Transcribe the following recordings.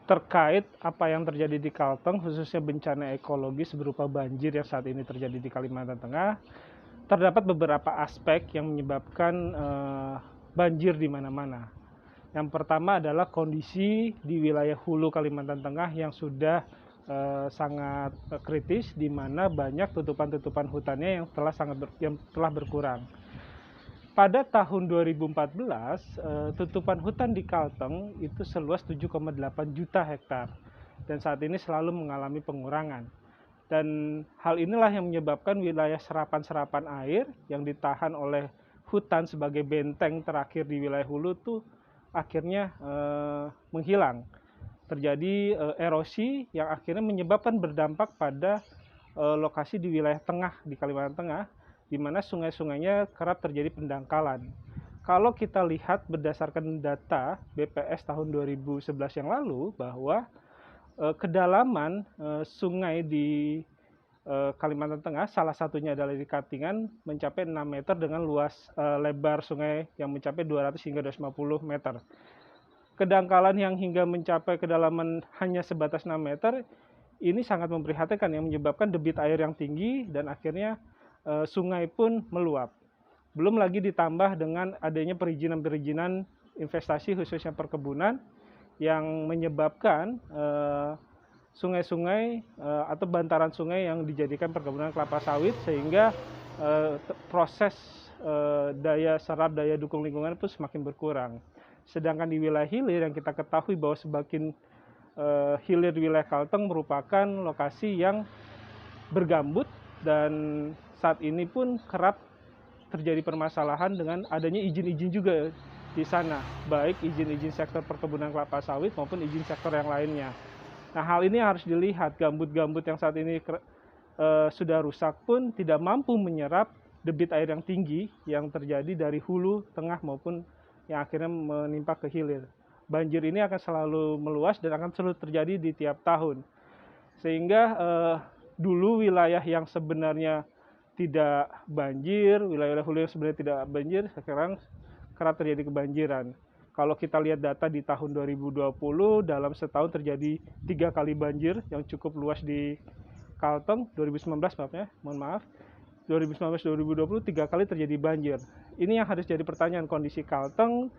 terkait apa yang terjadi di Kalteng, khususnya bencana ekologis berupa banjir yang saat ini terjadi di Kalimantan Tengah, terdapat beberapa aspek yang menyebabkan banjir di mana-mana. Yang pertama adalah kondisi di wilayah hulu Kalimantan Tengah yang sudah sangat kritis, di mana banyak tutupan-tutupan hutannya yang telah berkurang. Pada tahun 2014, tutupan hutan di Kalteng itu seluas 7,8 juta hektar dan saat ini selalu mengalami pengurangan. Dan hal inilah yang menyebabkan wilayah serapan-serapan air yang ditahan oleh hutan sebagai benteng terakhir di wilayah hulu itu akhirnya menghilang. Terjadi erosi yang akhirnya menyebabkan berdampak pada lokasi di wilayah tengah di Kalimantan Tengah, di mana sungai-sungainya kerap terjadi pendangkalan. Kalau kita lihat berdasarkan data BPS tahun 2011 yang lalu, bahwa kedalaman sungai di Kalimantan Tengah, salah satunya adalah di Katingan, mencapai 6 meter dengan luas lebar sungai yang mencapai 200 hingga 250 meter. Kedangkalan yang hingga mencapai kedalaman hanya sebatas 6 meter, ini sangat memprihatinkan, yang menyebabkan debit air yang tinggi dan akhirnya sungai pun meluap. Belum lagi ditambah dengan adanya perizinan-perizinan investasi khususnya perkebunan yang menyebabkan sungai-sungai atau bantaran sungai yang dijadikan perkebunan kelapa sawit, sehingga proses daya serap, daya dukung lingkungan itu semakin berkurang. Sedangkan di wilayah hilir yang kita ketahui bahwa sebagian hilir wilayah Kalteng merupakan lokasi yang bergambut dan saat ini pun kerap terjadi permasalahan dengan adanya izin-izin juga di sana, baik izin-izin sektor perkebunan kelapa sawit maupun izin sektor yang lainnya. Nah, hal ini harus dilihat, gambut-gambut yang saat ini sudah rusak pun tidak mampu menyerap debit air yang tinggi yang terjadi dari hulu, tengah maupun yang akhirnya menimpa ke hilir. Banjir ini akan selalu meluas dan akan selalu terjadi di tiap tahun. Sehingga dulu wilayah yang sebenarnya tidak banjir, wilayah hulu yang sebenarnya tidak banjir, sekarang kerap terjadi kebanjiran. Kalau kita lihat data di tahun 2020, dalam setahun terjadi 3 kali banjir yang cukup luas di Kalteng. 2019 mohon maaf, 2019-2020 3 kali terjadi banjir. Ini yang harus jadi pertanyaan, kondisi Kalteng,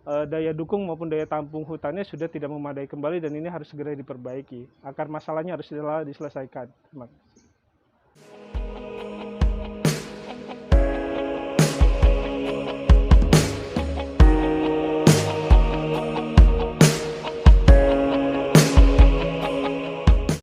daya dukung maupun daya tampung hutannya sudah tidak memadai kembali dan ini harus segera diperbaiki. Akar masalahnya harus diselesaikan. Terima kasih.